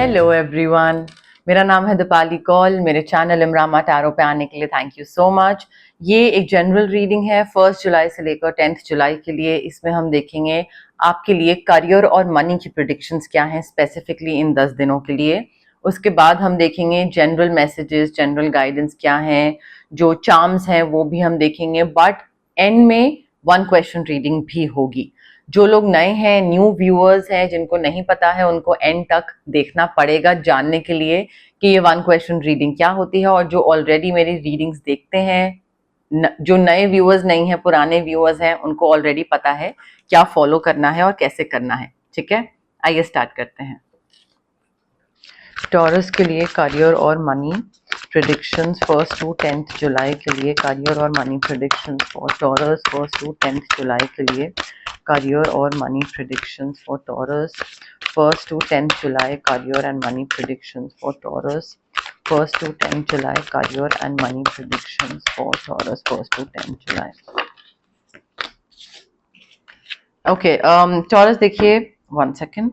Hello everyone, मेरा नाम है दीपाली कौल। मेरे चैनल इमरामा टैरो पे आने के लिए थैंक यू सो मच। ये एक जनरल रीडिंग है 1 जुलाई से लेकर 10 जुलाई के लिए। इसमें हम देखेंगे आपके लिए करियर और मनी की प्रेडिक्शंस क्या हैं स्पेसिफिकली इन 10 दिनों के लिए। उसके बाद हम देखेंगे जनरल मैसेजेस, जनरल गाइडेंस क्या हैं, जो चार्म्स हैं वो भी हम देखेंगे। बट एंड में 1 क्वेश्चन रीडिंग भी होगी। जो लोग नए हैं, न्यू व्यूअर्स हैं, जिनको नहीं पता है, उनको एंड तक देखना पड़ेगा जानने के लिए कि ये 1 क्वेश्चन रीडिंग क्या होती है। और जो ऑलरेडी मेरी रीडिंग्स देखते हैं, जो नए व्यूअर्स नहीं है, पुराने व्यूअर्स हैं, उनको ऑलरेडी पता है क्या फॉलो करना है और कैसे करना है। ठीक है, आइए स्टार्ट करते हैं। टॉरस के लिए करियर और मनी प्रेडिक्शंस 1 to 10 जुलाई के लिए। करियर और money predictions for taurus 1 to 10 जुलाई के लिए। करियर और money predictions for taurus 1 to 10 July. Career and money predictions for taurus 1 to 10 July. Career and money predictions for taurus 1 to 10 July. Okay, taurus देखिए, 1 second.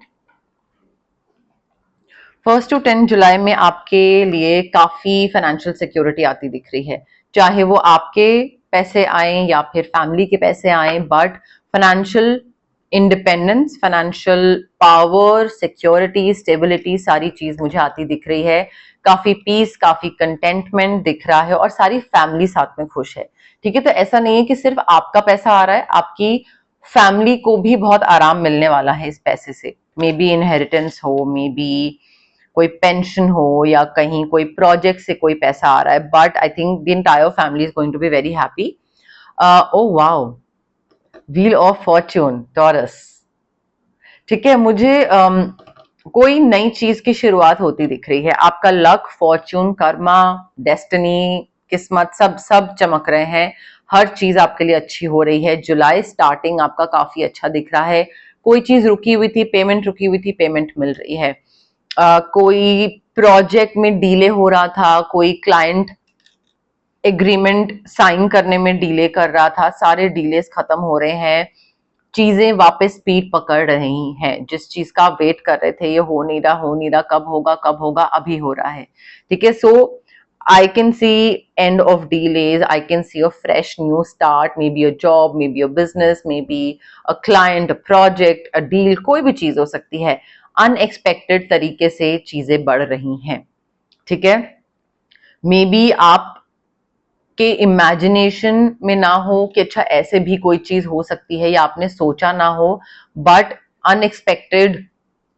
1 to 10 जुलाई में आपके लिए काफी financial security आती दिख रही है। चाहे वो आपके पैसे आए या फिर फैमिली के पैसे आए, but financial independence, financial power, security, stability, सारी चीज मुझे आती दिख रही है। काफी पीस, काफी कंटेंटमेंट दिख रहा है और सारी फैमिली साथ में खुश है। ठीक है, तो ऐसा नहीं है कि सिर्फ आपका पैसा आ रहा है, आपकी फैमिली को भी बहुत आराम मिलने वाला है इस पैसे से। मे बी इनहेरिटेंस हो, मे बी कोई पेंशन हो, या कहीं कोई प्रोजेक्ट से कोई पैसा आ रहा है, but I think the entire family is going to be very happy. Oh wow, wheel of fortune Taurus. ठीक है, मुझे कोई नई चीज की शुरुआत होती दिख रही है। आपका लक, फॉर्च्यून, कर्मा, डेस्टिनी, किस्मत, सब सब चमक रहे हैं। हर चीज आपके लिए अच्छी हो रही है। जुलाई स्टार्टिंग आपका काफी अच्छा दिख रहा है। कोई चीज रुकी हुई थी, पेमेंट रुकी हुई थी, पेमेंट मिल रही है। कोई प्रोजेक्ट में डिले हो रहा था, कोई क्लाइंट एग्रीमेंट साइन करने में डिले कर रहा था, सारे डिलेस खत्म हो रहे हैं। चीजें वापस स्पीड पकड़ रही हैं। जिस चीज का आप वेट कर रहे थे, ये हो नहीं रहा, हो नहीं रहा, कब होगा, कब होगा, अभी हो रहा है। ठीक है, सो I can see end of delays. I can see a fresh new start. Maybe a job, maybe a business, maybe a client, a project, a deal. कोई भी चीज हो सकती है। अनएक्सपेक्टेड तरीके से चीजें बढ़ रही हैं। ठीक है, मे बी आप के इमेजिनेशन में ना हो कि अच्छा ऐसे भी कोई चीज हो सकती है, या आपने सोचा ना हो, बट अनएक्सपेक्टेड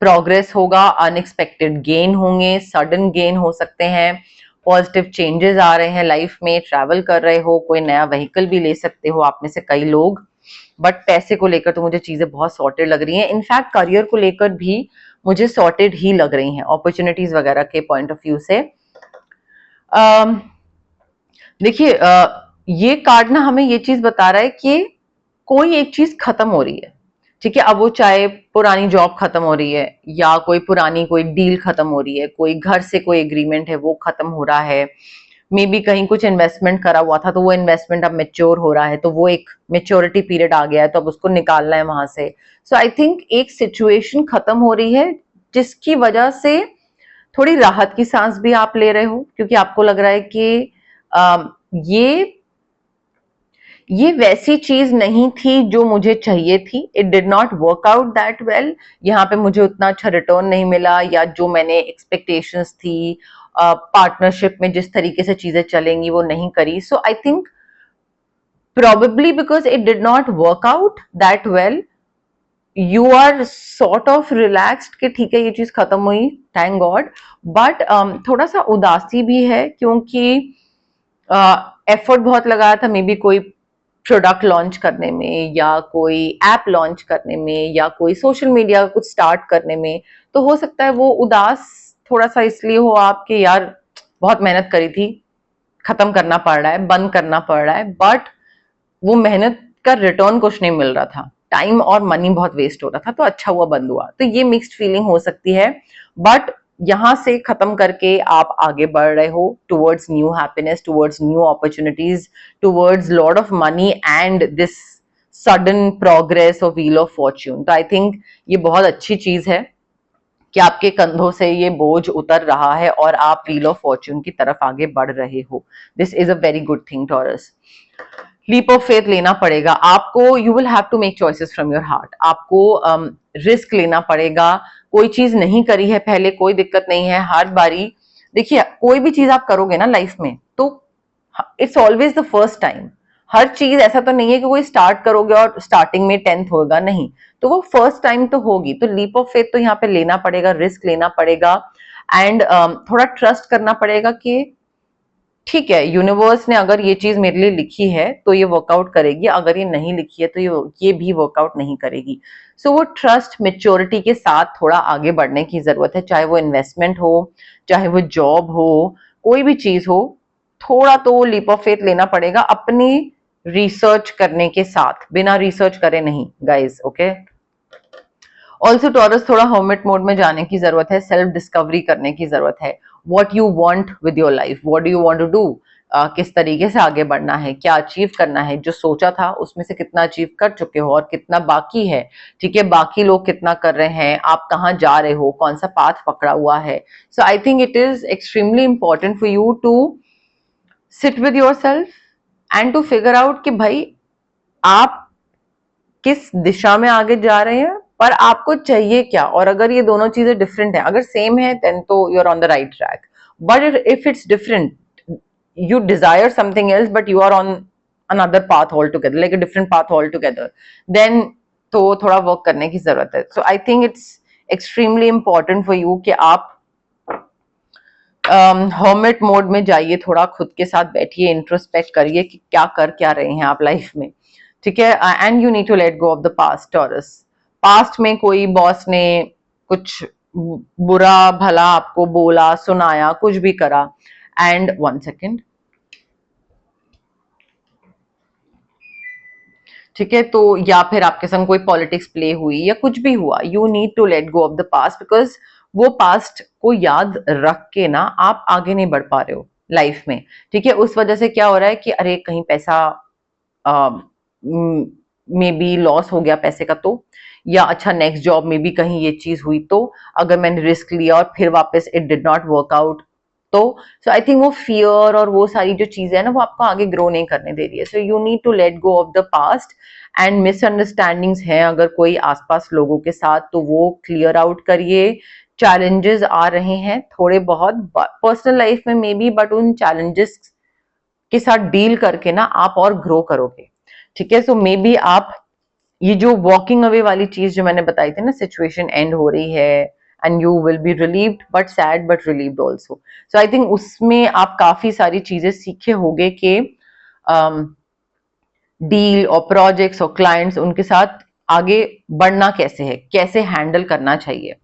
प्रोग्रेस होगा, अनएक्सपेक्टेड गेन होंगे, सडन गेन हो सकते हैं। पॉजिटिव चेंजेस आ रहे हैं लाइफ में। ट्रैवल कर रहे हो, कोई नया व्हीकल भी ले सकते हो आप में से कई लोग। बट पैसे को लेकर तो मुझे चीजें बहुत सॉर्टेड लग रही हैं। इनफैक्ट करियर को लेकर भी मुझे सॉर्टेड ही लग रही हैं, अपॉर्चुनिटीज वगैरह के पॉइंट ऑफ व्यू से। देखिए, ये कार्ड ना हमें ये चीज बता रहा है कि कोई एक चीज खत्म हो रही है। ठीक है, अब वो चाहे पुरानी जॉब खत्म हो रही है, या कोई पुरानी कोई डील खत्म हो रही है, कोई घर से कोई एग्रीमेंट है वो खत्म हो रहा है। मे बी कहीं कुछ इन्वेस्टमेंट करा हुआ था, तो वो इन्वेस्टमेंट अब मेच्योर हो रहा है, तो वो एक मेच्योरिटी पीरियड आ गया है, तो अब उसको निकालना है वहां से। सो आई थिंक एक सिचुएशन खत्म हो रही है, जिसकी वजह से थोड़ी राहत की सांस भी आप ले रहे हो, क्योंकि आपको लग रहा है कि ये वैसी चीज नहीं थी जो मुझे चाहिए थी। It did not work out that well. यहाँ पे मुझे उतना अच्छा रिटर्न नहीं मिला, या जो मैंने एक्सपेक्टेशंस थी पार्टनरशिप में जिस तरीके से चीजें चलेंगी वो नहीं करी। So I think probably because it did not work out that well, you are sort of relaxed कि ठीक है ये चीज खत्म हुई, thank God, but थोड़ा सा उदासी भी है, क्योंकि एफर्ट बहुत लगाया था। मे बी कोई प्रोडक्ट लॉन्च करने में, या कोई ऐप लॉन्च करने में, या कोई सोशल मीडिया कुछ स्टार्ट करने में, तो हो सकता है वो उदास थोड़ा सा इसलिए हो आपके, यार बहुत मेहनत करी थी, खत्म करना पड़ रहा है, बंद करना पड़ रहा है, बट वो मेहनत का रिटर्न कुछ नहीं मिल रहा था, टाइम और मनी बहुत वेस्ट हो रहा था, तो अच्छा हुआ बंद हुआ। तो ये मिक्स्ड फीलिंग हो सकती है, बट यहां से खत्म करके आप आगे बढ़ रहे हो towards new happiness, towards new opportunities, towards lot of money and this sudden progress of wheel of Fortune. तो आई थिंक ये बहुत अच्छी चीज है कि आपके कंधों से ये बोझ उतर रहा है और आप व्हील ऑफ फॉर्च्यून की तरफ आगे बढ़ रहे हो। This is a very good thing Taurus. Leap of faith लेना पड़ेगा आपको, you will have to make choices from your heart. आपको रिस्क लेना पड़ेगा। कोई चीज नहीं करी है पहले, कोई दिक्कत नहीं है, हर बारी देखिए कोई भी चीज आप करोगे ना लाइफ में तो it's always the first time. हर चीज ऐसा तो नहीं है कि कोई स्टार्ट करोगे और स्टार्टिंग में 10th होगा, नहीं, तो वो फर्स्ट टाइम तो होगी। तो लीप ऑफ फेथ तो यहाँ पे लेना पड़ेगा, रिस्क लेना पड़ेगा एंड थोड़ा ट्रस्ट करना पड़ेगा कि ठीक है, यूनिवर्स ने अगर ये चीज मेरे लिए लिखी है तो ये वर्कआउट करेगी, अगर ये नहीं लिखी है तो ये भी वर्कआउट नहीं करेगी। सो वो ट्रस्ट मेच्योरिटी के साथ थोड़ा आगे बढ़ने की जरूरत है, चाहे वो इन्वेस्टमेंट हो, चाहे वो जॉब हो, कोई भी चीज हो, थोड़ा तो लीप ऑफ फेथ लेना पड़ेगा अपनी रिसर्च करने के साथ, बिना रिसर्च करे नहीं गाइस, ओके। ऑल्सो टॉरस थोड़ा हर्मिट मोड में जाने की जरूरत है, सेल्फ डिस्कवरी करने की जरूरत है। What you want with your life, what do you want to do, किस तरीके से आगे बढ़ना है, क्या अचीव करना है, जो सोचा था उसमें से कितना अचीव कर चुके हो और कितना बाकी है, ठीक है, बाकी लोग कितना कर रहे हैं, आप कहाँ जा रहे हो, कौन सा पाथ पकड़ा हुआ है। So I think it is extremely important for you to sit with yourself and to figure out कि भाई आप किस दिशा में आगे जा रहे हैं, पर आपको चाहिए क्या। और अगर ये दोनों चीजें डिफरेंट है, अगर सेम है देन तो you are on the right track, but if it's different, you desire something else but you are on another path altogether, like a different path altogether, then तो थोड़ा वर्क करने की जरूरत है। So I think it's extremely important for you कि आप hermit mode में जाइए, थोड़ा खुद के साथ बैठिए, इंट्रोस्पेक्ट करिए कि क्या कर क्या रहे हैं आप लाइफ में, ठीक है। And you need to let go of the past Taurus. Past में कोई बॉस ने कुछ बुरा भला आपको बोला, सुनाया, कुछ भी करा, एंड 1 सेकेंड, ठीक है, तो या फिर आपके संग कोई पॉलिटिक्स प्ले हुई या कुछ भी हुआ, you need to let go of the past, because वो पास्ट को याद रख के ना आप आगे नहीं बढ़ पा रहे हो लाइफ में, ठीक है। उस वजह से क्या हो रहा है कि अरे कहीं पैसा में भी लॉस हो गया पैसे का, तो या अच्छा नेक्स्ट जॉब में भी कहीं ये चीज हुई, तो अगर मैंने रिस्क लिया और फिर वापस it did not work out, तो सो आई थिंक वो फियर और वो सारी जो चीजें है ना वो आपको आगे ग्रो नहीं करने दे रही है। So you need to let go of the past and misunderstandings हैं अगर कोई आसपास लोगों के साथ, तो वो क्लियर आउट करिए। चैलेंजेस आ रहे हैं थोड़े बहुत पर्सनल लाइफ में मे बी, बट उन चैलेंजेस के साथ डील करके ना आप और ग्रो करोगे, ठीक है। सो मे बी आप ये जो वॉकिंग अवे वाली चीज जो मैंने बताई थी ना, सिचुएशन एंड हो रही है and you will be relieved but sad but relieved also, so I think उसमें आप काफी सारी चीजें सीखे होंगे कि डील और प्रोजेक्ट्स और क्लाइंट्स उनके साथ आगे बढ़ना कैसे है, कैसे हैंडल करना चाहिए।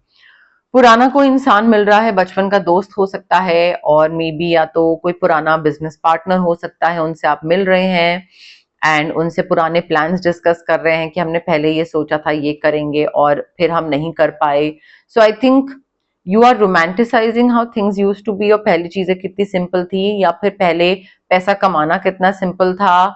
पुराना कोई इंसान मिल रहा है, बचपन का दोस्त हो सकता है, और मे बी या तो कोई पुराना बिजनेस पार्टनर हो सकता है, उनसे आप मिल रहे हैं एंड उनसे पुराने प्लान्स डिस्कस कर रहे हैं कि हमने पहले ये सोचा था ये करेंगे और फिर हम नहीं कर पाए। So I think you are romanticising how things used to be, और पहली चीजें कितनी सिंपल थी, या फिर पहले पैसा कमाना कितना सिंपल था,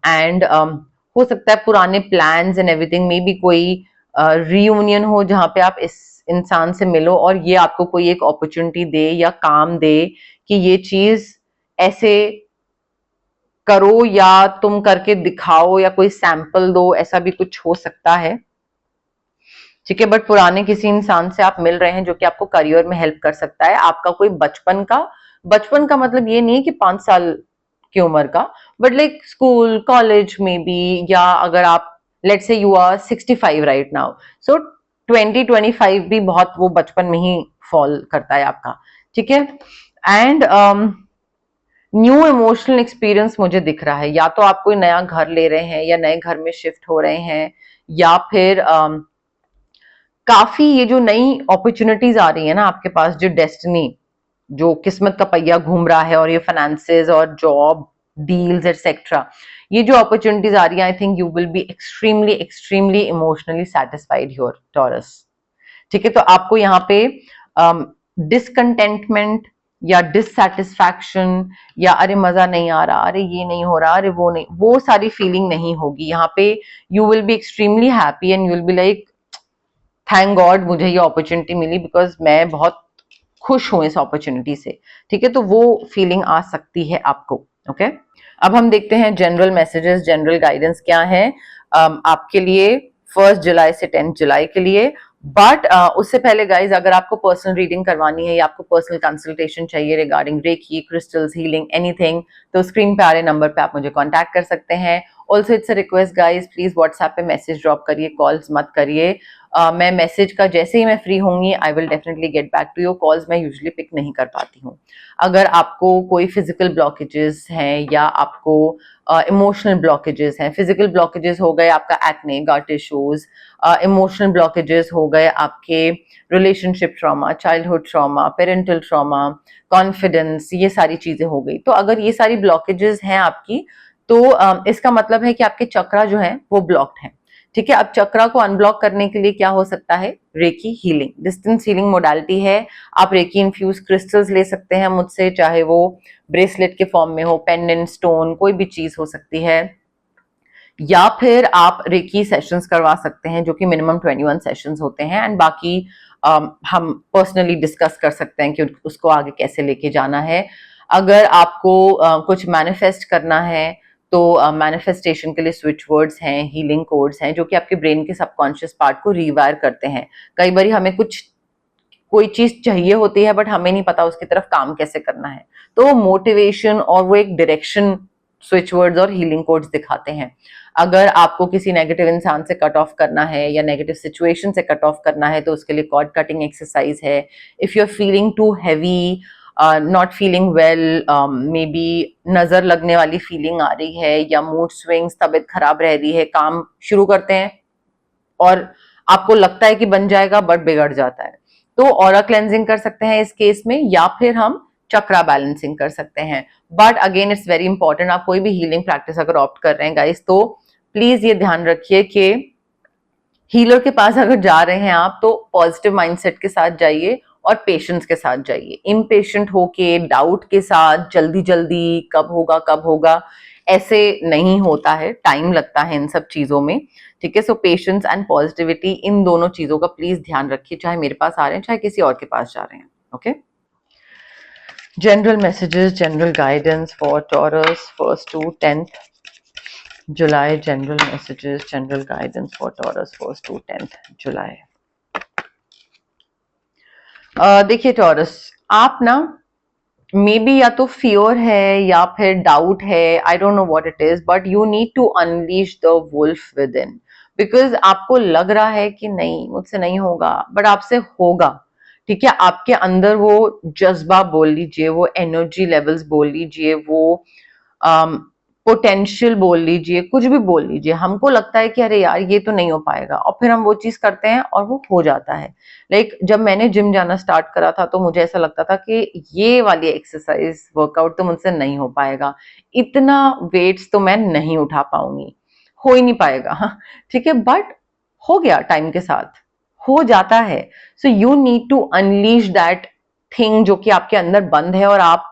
एंड हो सकता है पुराने plans and everything, may be कोई रीयूनियन हो जहां पे आप इस इंसान से मिलो और ये आपको कोई एक अपॉर्चुनिटी दे या काम दे कि ये चीज ऐसे करो या तुम करके दिखाओ या कोई सैंपल दो, ऐसा भी कुछ हो सकता है, ठीक है। बट पुराने किसी इंसान से आप मिल रहे हैं जो कि आपको करियर में हेल्प कर सकता है। आपका कोई बचपन का मतलब ये नहीं कि 5 साल की उम्र का, बट लाइक स्कूल कॉलेज में भी, या अगर आप let's say you are 65 right now, so 20-25 भी बहुत वो बचपन में ही फॉल करता है आपका, ठीक है। एंड न्यू इमोशनल एक्सपीरियंस मुझे दिख रहा है, या तो आप कोई नया घर ले रहे हैं या नए घर में शिफ्ट हो रहे हैं, या फिर काफी ये जो नई अपॉर्चुनिटीज आ रही है ना आपके पास, जो डेस्टिनी, जो किस्मत का पहिया घूम रहा है, और ये फाइनेंसेस और जॉब डील्स एटसेट्रा, ये जो अपॉर्चुनिटीज आ रही है, आई think you will be extremely extremely emotionally satisfied your taurus, ठीक है। तो आपको यहाँ पे डिसकंटेंटमेंट या डिससेटिस्फैक्शन या अरे मजा नहीं आ रहा, अरे ये नहीं हो रहा, अरे वो नहीं, वो सारी फीलिंग नहीं होगी यहाँ पे। You will be extremely happy and you will be like thank God मुझे ये अपॉर्चुनिटी मिली, बिकॉज मैं बहुत खुश हूं इस अपॉर्चुनिटी से। ठीक है, तो वो फीलिंग आ सकती है आपको। ओके, अब हम देखते हैं जनरल मैसेजेस, जनरल गाइडेंस क्या है आपके लिए 1 जुलाई से 10 जुलाई के लिए। बट उससे पहले गाइज, अगर आपको पर्सनल रीडिंग करवानी है या आपको पर्सनल कंसल्टेशन चाहिए regarding reiki, crystals, healing, anything, तो स्क्रीन पे आ रहे नंबर पे आप मुझे कांटेक्ट कर सकते हैं। Also it's a request guys, please WhatsApp पे मैसेज ड्रॉप करिए, कॉल्स मत करिए। मैं मैसेज का जैसे ही मैं फ्री होंगी I will definitely get back to your calls. मैं यूजुअली पिक नहीं कर पाती हूँ। अगर आपको कोई फिजिकल ब्लॉकेजेस हैं या आपको इमोशनल ब्लॉकेजेस हैं, फिजिकल ब्लॉकेजेस हो गए आपका एक्ने, गट इश्यूज, इमोशनल ब्लॉकेजेस हो गए आपके relationship trauma, childhood trauma, parental trauma, confidence, ये सारी चीजें हो गई। तो अगर ये सारी ब्लॉकेजेस हैं आपकी, तो इसका मतलब है कि आपके चक्रा जो है वो ब्लॉक्ड है। ठीक है, अब चक्रा को अनब्लॉक करने के लिए क्या हो सकता है? Recce healing, distance healing modality है। आप रेकी इन्फ्यूज क्रिस्टल्स ले सकते हैं मुझसे, चाहे वो ब्रेसलेट के फॉर्म में हो, पेंडेंट, स्टोन, कोई भी चीज हो सकती है, या फिर आप रेकी सेशंस करवा सकते हैं जो कि मिनिमम 21 सेशंस होते हैं। एंड बाकी हम पर्सनली डिस्कस कर सकते हैं कि उसको आगे कैसे लेके जाना है। अगर आपको कुछ मैनिफेस्ट करना है तो मैनिफेस्टेशन के लिए स्विच वर्ड्स हैं, हीलिंग कोड्स हैं, जो कि आपके ब्रेन के सबकॉन्शियस पार्ट को रिवायर करते हैं। कई बार हमें कोई चीज चाहिए होती है बट हमें नहीं पता उसकी तरफ काम कैसे करना है, तो मोटिवेशन और वो एक डायरेक्शन स्विच वर्ड्स और हीलिंग कोड्स दिखाते हैं। अगर आपको किसी नेगेटिव इंसान से कट ऑफ करना है या नेगेटिव सिचुएशन से कट ऑफ करना है तो उसके लिए कॉर्ड कटिंग एक्सरसाइज है। If you are feeling too heavy, not feeling well, maybe नजर लगने वाली फीलिंग आ रही है या मूड स्विंग्स, तबीयत खराब रह रही है, काम शुरू करते हैं और आपको लगता है कि बन जाएगा बट बिगड़ जाता है, तो ऑरा क्लेंजिंग कर सकते हैं इस केस में, या फिर हम चक्रा बैलेंसिंग कर सकते हैं। But again it's very important, आप कोई भी हीलिंग प्रैक्टिस अगर ऑप्ट कर रहे हैं गाइस, तो प्लीज ये ध्यान रखिए कि हीलर के पास अगर जा रहे हैं आप तो पॉजिटिव माइंडसेट के साथ जाइए और पेशेंस के साथ जाइए। इम्पेशेंट होके, डाउट के साथ, जल्दी जल्दी कब होगा ऐसे नहीं होता है, टाइम लगता है इन सब चीजों में। ठीक है, सो पेशेंस एंड पॉजिटिविटी, इन दोनों चीजों का प्लीज ध्यान रखिए, चाहे मेरे पास आ रहे हैं चाहे किसी और के पास जा रहे हैं। Okay, general messages, general guidance for taurus 1st to 10th July, general messages, general guidance for Taurus 1st to 10th July। देखिए टॉरस, आप ना मे बी या तो फियर है या फिर डाउट है, I don't know what it is, but you need to unleash the wolf within, because आपको लग रहा है कि नहीं मुझसे नहीं होगा, बट आपसे होगा। ठीक है, आपके अंदर वो जज्बा बोल लीजिए, वो एनर्जी लेवल्स बोल लीजिए, वो पोटेंशियल बोल लीजिए, कुछ भी बोल लीजिए, हमको लगता है कि अरे यार ये तो नहीं हो पाएगा, और फिर हम वो चीज करते हैं और वो हो जाता है। लाइक जब मैंने जिम जाना स्टार्ट करा था तो मुझे ऐसा लगता था कि ये वाली एक्सरसाइज वर्कआउट तो मुझसे नहीं हो पाएगा, इतना वेट्स तो मैं नहीं उठा पाऊंगी, हो ही नहीं पाएगा। ठीक है, बट हो गया, टाइम के साथ हो जाता है। So you need to unleash that thing जो कि आपके अंदर बंद है और आप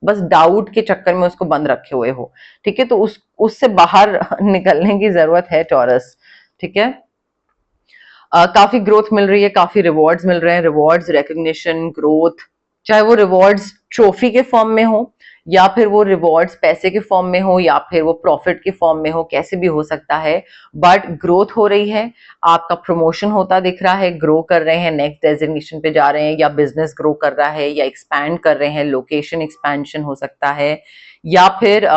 बस डाउट के चक्कर में उसको बंद रखे हुए हो। ठीक है, तो उससे बाहर निकलने की जरूरत है टॉरस। ठीक है, काफी ग्रोथ मिल रही है, काफी रिवॉर्ड्स मिल रहे हैं, रिवॉर्ड्स, रिकग्निशन, ग्रोथ, चाहे वो रिवॉर्ड्स ट्रॉफी के फॉर्म में हो या फिर वो रिवॉर्ड्स पैसे के फॉर्म में हो या फिर वो प्रॉफिट के फॉर्म में हो, कैसे भी हो सकता है, बट ग्रोथ हो रही है। आपका प्रमोशन होता दिख रहा है, ग्रो कर रहे हैं, नेक्स्ट डेजिग्नेशन पे जा रहे हैं, या बिजनेस ग्रो कर रहा है, या एक्सपैंड कर रहे हैं, लोकेशन एक्सपेंशन हो सकता है, या फिर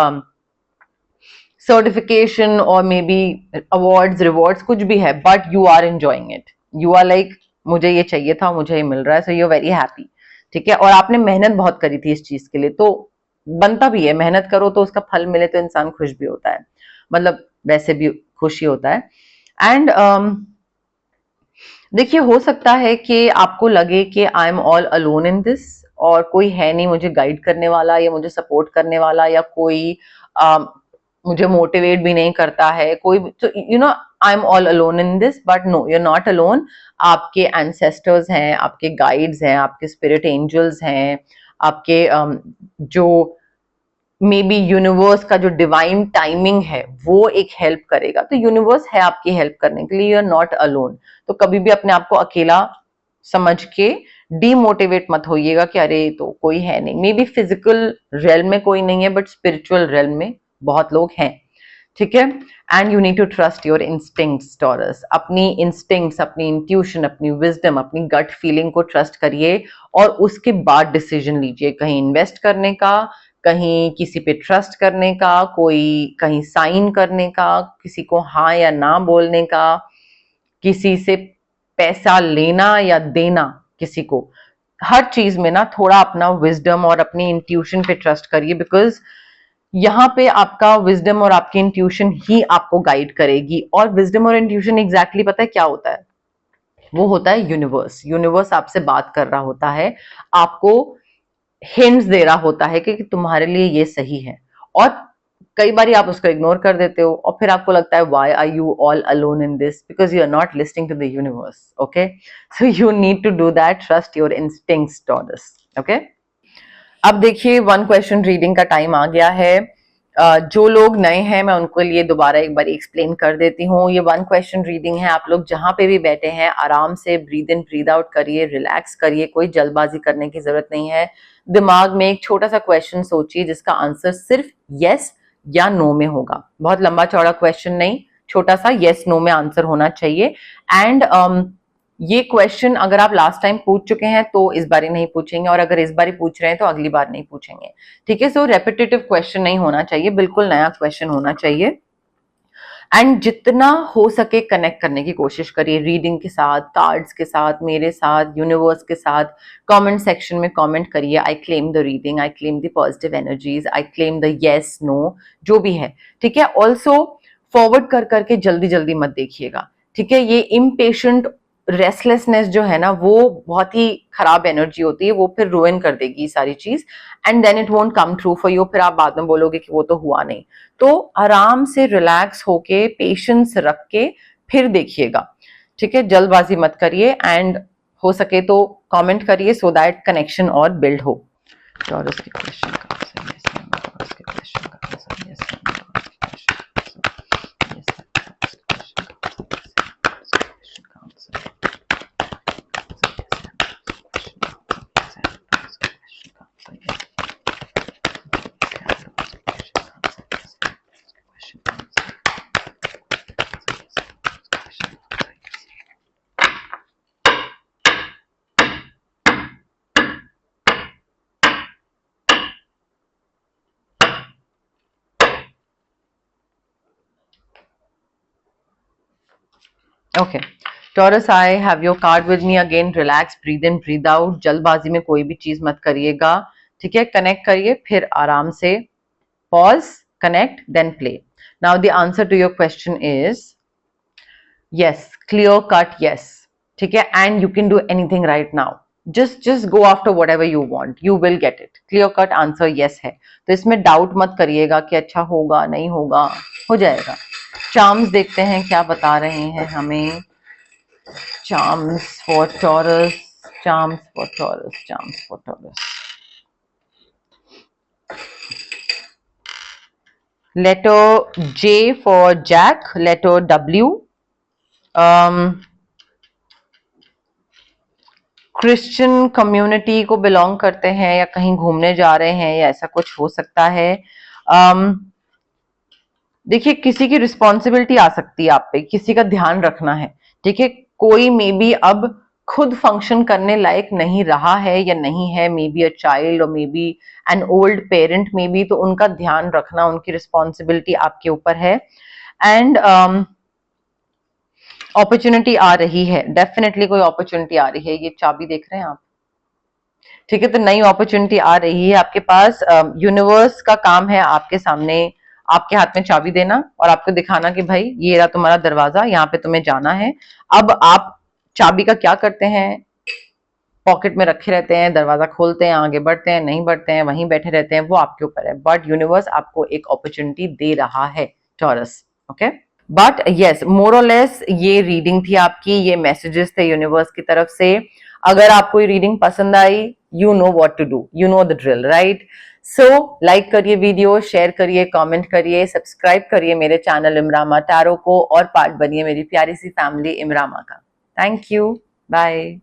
सर्टिफिकेशन और मे बी अवार्ड्स, रिवॉर्ड्स, कुछ भी है, but you are enjoying it, you are like मुझे ये चाहिए था, मुझे ये मिल रहा है, so you are very happy. ठीक है, और आपने मेहनत बहुत करी थी इस चीज के लिए, तो बनता भी है, मेहनत करो तो उसका फल मिले तो इंसान खुश भी होता है, मतलब वैसे भी खुशी होता है। एंड देखिए, हो सकता है कि आपको लगे कि आई am all alone in this, और कोई है नहीं मुझे गाइड करने वाला या मुझे सपोर्ट करने वाला, या कोई मुझे मोटिवेट भी नहीं करता है कोई, तो you know I am all alone in this, but no, you are not alone. आपके एंसेस्टर्स हैं, आपके गाइड्स हैं, आपके स्पिरिट एंजल्स हैं, आपके जो मे बी यूनिवर्स का जो डिवाइन टाइमिंग है वो एक हेल्प करेगा। तो यूनिवर्स है आपकी हेल्प करने के लिए, यू आर नॉट अलोन। तो कभी भी अपने आप को अकेला समझ के डीमोटिवेट मत होइएगा कि अरे तो कोई है नहीं। मे बी फिजिकल रेल्म में कोई नहीं है बट स्पिरिचुअल रेल्म में बहुत लोग हैं, ठीक है। And you need to trust your instincts Taurus. अपनी इंस्टिंक्ट्स, अपनी इंट्यूशन, अपनी विजडम, अपनी गट फीलिंग को ट्रस्ट करिए और उसके बाद डिसीजन लीजिए, कहीं इन्वेस्ट करने का, कहीं किसी पे ट्रस्ट करने का, कोई कहीं साइन करने का, किसी को हाँ या ना बोलने का, किसी से पैसा लेना या देना किसी को। हर चीज में ना थोड़ा अपना विजडम और अपनी इंट्यूशन पे ट्रस्ट करिए, बिकॉज यहाँ पे आपका विजडम और आपकी इंट्यूशन ही आपको गाइड करेगी। और विजडम और इंट्यूशन एग्जैक्टली पता है क्या होता है? वो होता है यूनिवर्स। यूनिवर्स आपसे बात कर रहा होता है, आपको हिंट्स दे रहा होता है कि तुम्हारे लिए ये सही है। और कई बार आप उसको इग्नोर कर देते हो और फिर आपको लगता है why are you all alone in this, because you are not listening to the universe. Okay, so you need to do that, trust your instincts Taurus. Okay, अब देखिए 1 क्वेश्चन रीडिंग का टाइम आ गया है। जो लोग नए हैं मैं उनको लिए दोबारा एक बार एक्सप्लेन कर देती हूँ। ये 1 क्वेश्चन रीडिंग है। आप लोग जहां पे भी बैठे हैं आराम से ब्रीद इन ब्रीद आउट करिए, रिलैक्स करिए, कोई जल्दबाजी करने की जरूरत नहीं है। दिमाग में एक छोटा सा क्वेश्चन सोचिए जिसका आंसर सिर्फ यस या नो में होगा। बहुत लंबा चौड़ा क्वेश्चन नहीं, छोटा सा यस नो में आंसर होना चाहिए। एंड ये क्वेश्चन अगर आप लास्ट टाइम पूछ चुके हैं तो इस बार ही नहीं पूछेंगे, और अगर इस बार ही पूछ रहे हैं तो अगली बार नहीं पूछेंगे, ठीक है। सो रेपिटेटिव क्वेश्चन नहीं होना चाहिए, बिल्कुल नया क्वेश्चन होना चाहिए। एंड जितना हो सके कनेक्ट करने की कोशिश करिए रीडिंग के साथ, कार्ड्स के साथ, मेरे साथ, यूनिवर्स के साथ। कमेंट सेक्शन में कमेंट करिए, I claim the reading, I claim the positive energies, I claim the yes no, जो भी है, ठीक है। ऑल्सो फॉरवर्ड कर करके जल्दी जल्दी मत देखिएगा, ठीक है। ये इम्पेशेंट रेस्टलेसनेस जो है ना वो बहुत ही खराब एनर्जी होती है, वो फिर रुइन कर देगी सारी चीज, and then it won't come true for you. फिर आप बाद में बोलोगे कि वो तो हुआ नहीं। तो आराम से रिलैक्स होके पेशेंस रख के फिर देखिएगा, ठीक है। जल्दबाजी मत करिए एंड हो सके तो कमेंट करिए सो दैट कनेक्शन और बिल्ड हो। टॉरस के क्वेश्चन का आंसर यस है, टॉरस के क्वेश्चन का आंसर यस है, टॉरस के क्वेश्चन का आंसर यस है, टॉरस के क्वेश्चन का answer okay. Taurus, I have your card with me again. Relax, breathe in breathe out. जल्दबाजी में कोई भी चीज मत करिएगा, ठीक है। कनेक्ट करिए, फिर आराम से pause, connect, then play. Now the answer to your question is yes, clear cut yes, ठीक है। And you can do anything right now, just go after whatever you want, you will get it। clear cut answer yes है, तो इसमें doubt मत करिएगा कि अच्छा होगा नहीं होगा, हो जाएगा। चार्म्स देखते हैं क्या बता रहे हैं हमें। Charms for Taurus, charms for Taurus, charms for Taurus. Letter J for Jack, letter W, Christian community को बिलोंग करते हैं या कहीं घूमने जा रहे हैं या ऐसा कुछ हो सकता है। देखिए किसी की रिस्पॉन्सिबिलिटी आ सकती है आप पे, किसी का ध्यान रखना है, ठीक है। कोई मे बी अब खुद फंक्शन करने लायक नहीं रहा है या नहीं है, मे बी अ चाइल्ड और may be an old parent may be, तो उनका ध्यान रखना, उनकी रिस्पॉन्सिबिलिटी आपके ऊपर है। एंड अपॉर्चुनिटी आ रही है, डेफिनेटली कोई अपॉर्चुनिटी आ रही है। ये चाबी देख रहे हैं आप, ठीक है। तो नई अपॉर्चुनिटी आ रही है आपके पास। यूनिवर्स का काम है आपके सामने, आपके हाथ में चाबी देना और आपको दिखाना कि भाई ये रहा तुम्हारा दरवाजा, यहाँ पे तुम्हें जाना है। अब आप चाबी का क्या करते हैं? पॉकेट में रखे रहते हैं, दरवाजा खोलते हैं, आगे बढ़ते हैं, नहीं बढ़ते हैं, वहीं बैठे रहते हैं, वो आपके ऊपर है। बट यूनिवर्स आपको एक अपॉर्चुनिटी दे रहा है टॉरस, ओके। बट यस, मोर और लेस ये रीडिंग थी आपकी, ये मैसेजेस थे यूनिवर्स की तरफ से। अगर आपको ये रीडिंग पसंद आई, you know what to do, you know the drill, right? So like करिए वीडियो, शेयर करिए, कमेंट करिए, सब्सक्राइब करिए मेरे चैनल इमरामा टैरो को और पार्ट बनिए मेरी प्यारी सी फैमिली इमरामा का। Thank you, bye.